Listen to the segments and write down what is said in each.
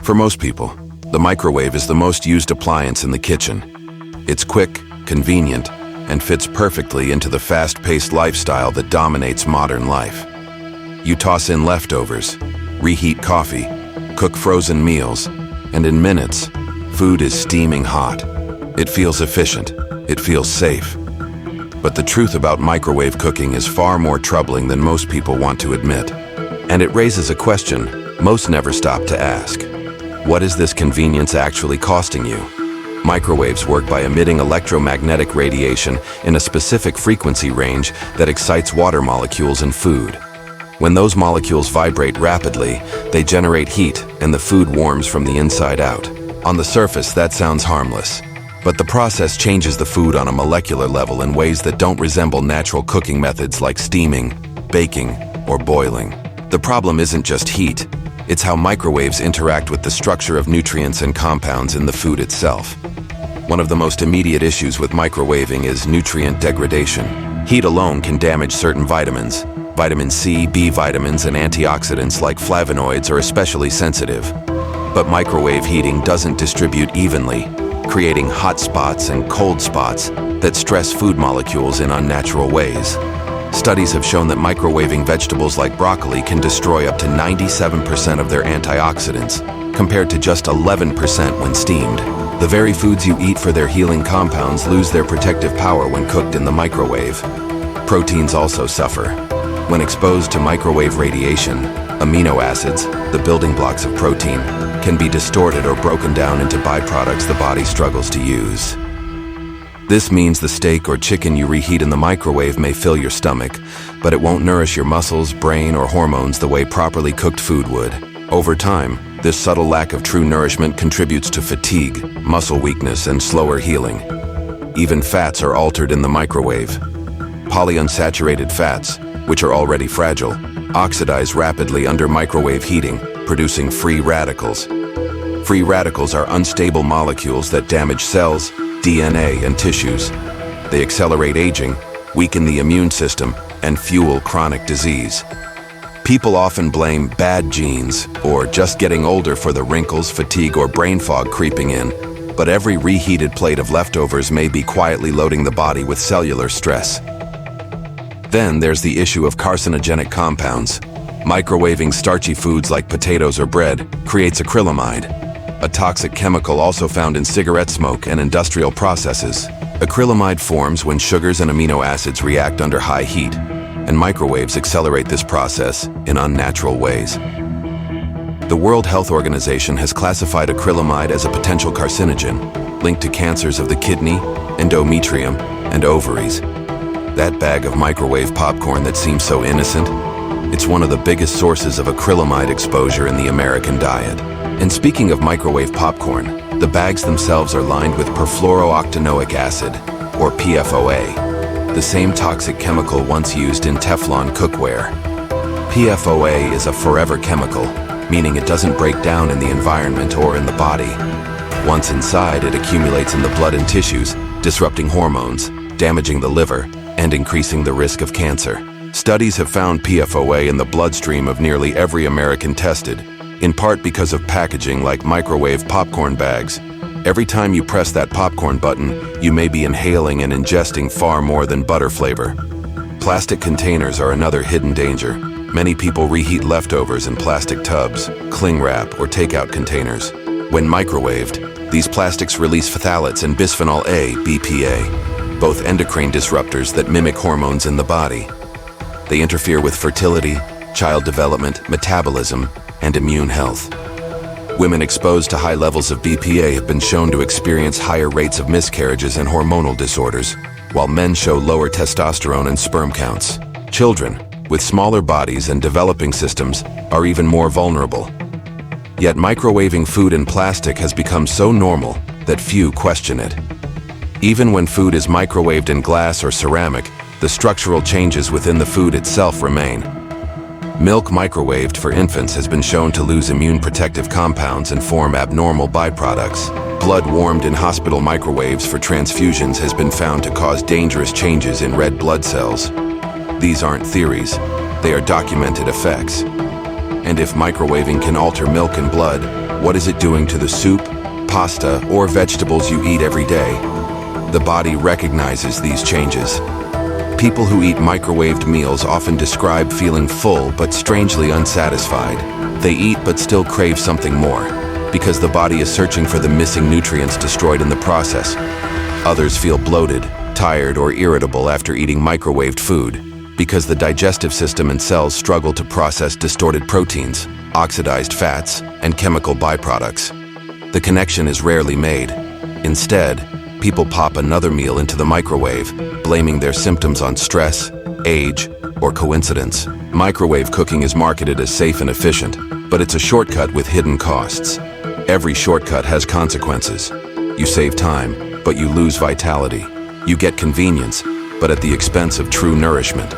For most people, the microwave is the most used appliance in the kitchen. It's quick, convenient, and fits perfectly into the fast-paced lifestyle that dominates modern life. You toss in leftovers, reheat coffee, cook frozen meals, and in minutes, food is steaming hot. It feels efficient. It feels safe. But the truth about microwave cooking is far more troubling than most people want to admit. And it raises a question most never stop to ask. What is this convenience actually costing you? Microwaves work by emitting electromagnetic radiation in a specific frequency range that excites water molecules in food. When those molecules vibrate rapidly, they generate heat and the food warms from the inside out. On the surface, that sounds harmless. But the process changes the food on a molecular level in ways that don't resemble natural cooking methods like steaming, baking, or boiling. The problem isn't just heat. It's how microwaves interact with the structure of nutrients and compounds in the food itself. One of the most immediate issues with microwaving is nutrient degradation. Heat alone can damage certain vitamins. Vitamin C, B vitamins, and antioxidants like flavonoids are especially sensitive. But microwave heating doesn't distribute evenly, creating hot spots and cold spots that stress food molecules in unnatural ways. Studies have shown that microwaving vegetables like broccoli can destroy up to 97% of their antioxidants, compared to just 11% when steamed. The very foods you eat for their healing compounds lose their protective power when cooked in the microwave. Proteins also suffer. When exposed to microwave radiation, amino acids, the building blocks of protein, can be distorted or broken down into byproducts the body struggles to use. This means the steak or chicken you reheat in the microwave may fill your stomach, but it won't nourish your muscles, brain, or hormones the way properly cooked food would. Over time, this subtle lack of true nourishment contributes to fatigue, muscle weakness, and slower healing. Even fats are altered in the microwave. Polyunsaturated fats, which are already fragile, oxidize rapidly under microwave heating, producing free radicals. Free radicals are unstable molecules that damage cells, DNA, and tissues. They accelerate aging, weaken the immune system, and fuel chronic disease. People often blame bad genes or just getting older for the wrinkles, fatigue, or brain fog creeping in, but every reheated plate of leftovers may be quietly loading the body with cellular stress. Then there's the issue of carcinogenic compounds. Microwaving starchy foods like potatoes or bread creates acrylamide, a toxic chemical also found in cigarette smoke and industrial processes. Acrylamide forms when sugars and amino acids react under high heat, and microwaves accelerate this process in unnatural ways. The World Health Organization has classified acrylamide as a potential carcinogen, linked to cancers of the kidney, endometrium, and ovaries. That bag of microwave popcorn that seems so innocent, it's one of the biggest sources of acrylamide exposure in the American diet. And speaking of microwave popcorn, the bags themselves are lined with perfluorooctanoic acid, or PFOA, the same toxic chemical once used in Teflon cookware. PFOA is a forever chemical, meaning it doesn't break down in the environment or in the body. Once inside, it accumulates in the blood and tissues, disrupting hormones, damaging the liver, and increasing the risk of cancer. Studies have found PFOA in the bloodstream of nearly every American tested, in part because of packaging like microwave popcorn bags. Every time you press that popcorn button, you may be inhaling and ingesting far more than butter flavor. Plastic containers are another hidden danger. Many people reheat leftovers in plastic tubs, cling wrap, or takeout containers. When microwaved, these plastics release phthalates and bisphenol A, BPA, both endocrine disruptors that mimic hormones in the body. They interfere with fertility, child development, metabolism, and immune health. Women exposed to high levels of BPA have been shown to experience higher rates of miscarriages and hormonal disorders, while men show lower testosterone and sperm counts. Children, with smaller bodies and developing systems, are even more vulnerable. Yet microwaving food in plastic has become so normal that few question it. Even when food is microwaved in glass or ceramic, the structural changes within the food itself remain. Milk microwaved for infants has been shown to lose immune protective compounds and form abnormal byproducts. Blood warmed in hospital microwaves for transfusions has been found to cause dangerous changes in red blood cells. These aren't theories, they are documented effects. And if microwaving can alter milk and blood, what is it doing to the soup, pasta, or vegetables you eat every day? The body recognizes these changes. People who eat microwaved meals often describe feeling full but strangely unsatisfied. They eat but still crave something more, because the body is searching for the missing nutrients destroyed in the process. Others feel bloated, tired, or irritable after eating microwaved food, because the digestive system and cells struggle to process distorted proteins, oxidized fats, and chemical byproducts. The connection is rarely made. Instead, people pop another meal into the microwave, blaming their symptoms on stress, age, or coincidence. Microwave cooking is marketed as safe and efficient, but it's a shortcut with hidden costs. Every shortcut has consequences. You save time, but you lose vitality. You get convenience, but at the expense of true nourishment.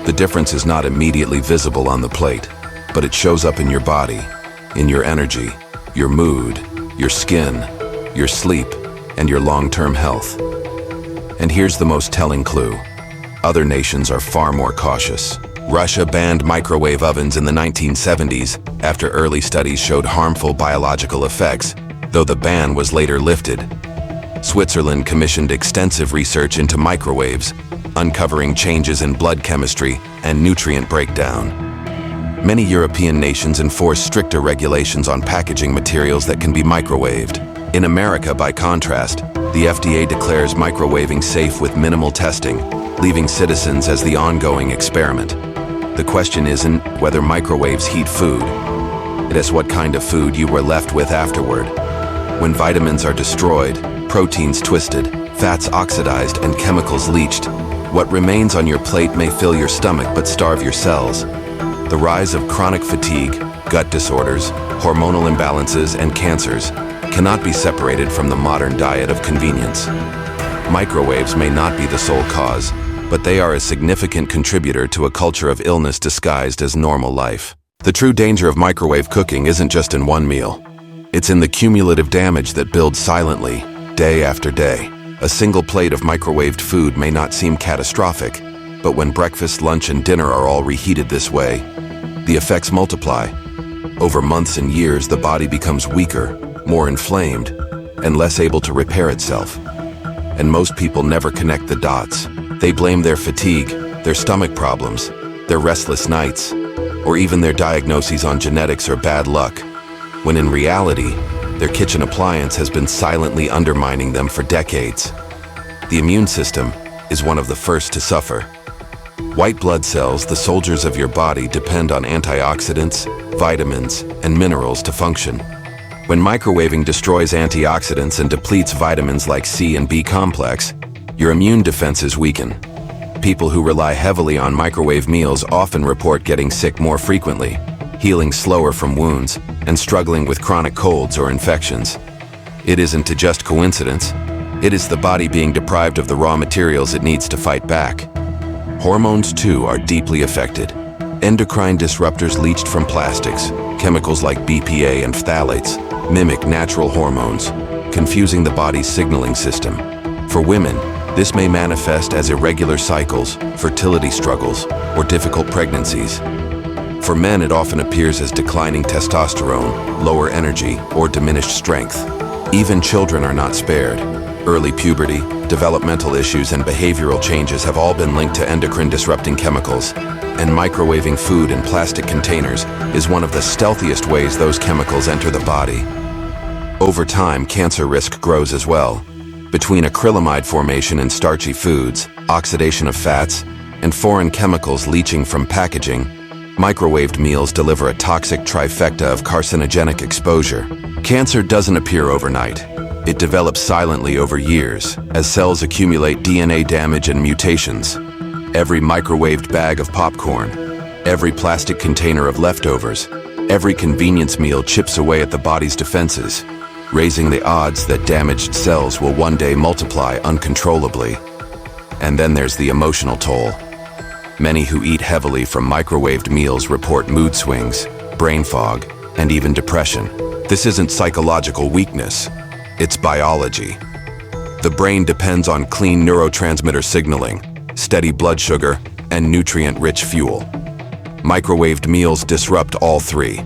The difference is not immediately visible on the plate, but it shows up in your body, in your energy, your mood, your skin, your sleep, and your long-term health. And here's the most telling clue. Other nations are far more cautious. Russia banned microwave ovens in the 1970s after early studies showed harmful biological effects, though the ban was later lifted. Switzerland commissioned extensive research into microwaves, uncovering changes in blood chemistry and nutrient breakdown. Many European nations enforce stricter regulations on packaging materials that can be microwaved. In America, by contrast, the FDA declares microwaving safe with minimal testing, leaving citizens as the ongoing experiment. The question isn't whether microwaves heat food. It is what kind of food you were left with afterward. When vitamins are destroyed, proteins twisted, fats oxidized, and chemicals leached, what remains on your plate may fill your stomach but starve your cells. The rise of chronic fatigue, gut disorders, hormonal imbalances, and cancers cannot be separated from the modern diet of convenience. Microwaves may not be the sole cause, but they are a significant contributor to a culture of illness disguised as normal life. The true danger of microwave cooking isn't just in one meal. It's in the cumulative damage that builds silently, day after day. A single plate of microwaved food may not seem catastrophic, but when breakfast, lunch, and dinner are all reheated this way, the effects multiply. Over months and years, the body becomes weaker, more inflamed, and less able to repair itself. And most people never connect the dots. They blame their fatigue, their stomach problems, their restless nights, or even their diagnoses on genetics or bad luck, when in reality, their kitchen appliance has been silently undermining them for decades. The immune system is one of the first to suffer. White blood cells, the soldiers of your body, depend on antioxidants, vitamins, and minerals to function. When microwaving destroys antioxidants and depletes vitamins like C and B complex, your immune defenses weaken. People who rely heavily on microwave meals often report getting sick more frequently, healing slower from wounds, and struggling with chronic colds or infections. It isn't a just coincidence. It is the body being deprived of the raw materials it needs to fight back. Hormones, too, are deeply affected. Endocrine disruptors leached from plastics, chemicals like BPA and phthalates, mimic natural hormones, confusing the body's signaling system. For women, this may manifest as irregular cycles, fertility struggles, or difficult pregnancies. For men, it often appears as declining testosterone, lower energy, or diminished strength. Even children are not spared. Early puberty, developmental issues, and behavioral changes have all been linked to endocrine-disrupting chemicals, and microwaving food in plastic containers is one of the stealthiest ways those chemicals enter the body. Over time, cancer risk grows as well. Between acrylamide formation in starchy foods, oxidation of fats, and foreign chemicals leaching from packaging, microwaved meals deliver a toxic trifecta of carcinogenic exposure. Cancer doesn't appear overnight. It develops silently over years, as cells accumulate DNA damage and mutations. Every microwaved bag of popcorn, every plastic container of leftovers, every convenience meal chips away at the body's defenses, raising the odds that damaged cells will one day multiply uncontrollably. And then there's the emotional toll. Many who eat heavily from microwaved meals report mood swings, brain fog, and even depression. This isn't psychological weakness, it's biology. The brain depends on clean neurotransmitter signaling, steady blood sugar, and nutrient-rich fuel. Microwaved meals disrupt all three.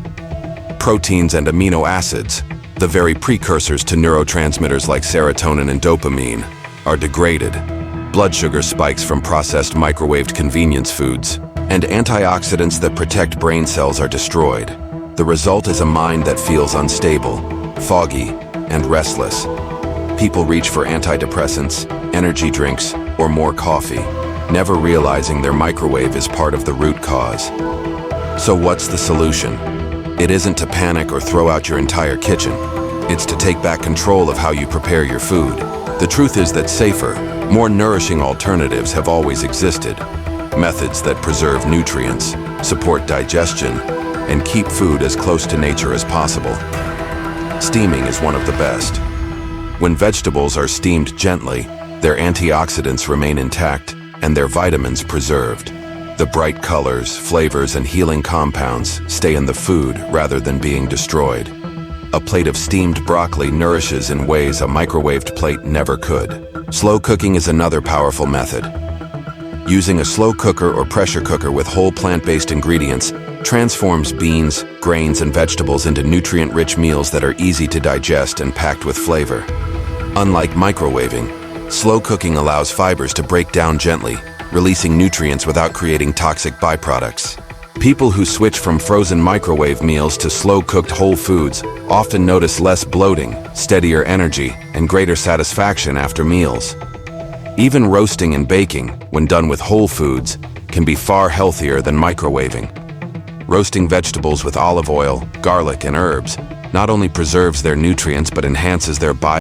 Proteins and amino acids, the very precursors to neurotransmitters like serotonin and dopamine, are degraded. Blood sugar spikes from processed microwaved convenience foods, and antioxidants that protect brain cells are destroyed. The result is a mind that feels unstable, foggy, and restless. People reach for antidepressants, energy drinks, or more coffee, never realizing their microwave is part of the root cause. So what's the solution? It isn't to panic or throw out your entire kitchen. It's to take back control of how you prepare your food. The truth is that safer, more nourishing alternatives have always existed. Methods that preserve nutrients, support digestion, and keep food as close to nature as possible. Steaming is one of the best. When vegetables are steamed gently, their antioxidants remain intact and their vitamins preserved. The bright colors, flavors, and healing compounds stay in the food rather than being destroyed. A plate of steamed broccoli nourishes in ways a microwaved plate never could. Slow cooking is another powerful method. Using a slow cooker or pressure cooker with whole plant-based ingredients transforms beans, grains, and vegetables into nutrient-rich meals that are easy to digest and packed with flavor. Unlike microwaving, slow cooking allows fibers to break down gently, releasing nutrients without creating toxic byproducts. People who switch from frozen microwave meals to slow-cooked whole foods often notice less bloating, steadier energy, and greater satisfaction after meals. Even roasting and baking, when done with whole foods, can be far healthier than microwaving. Roasting vegetables with olive oil, garlic, and herbs not only preserves their nutrients but enhances their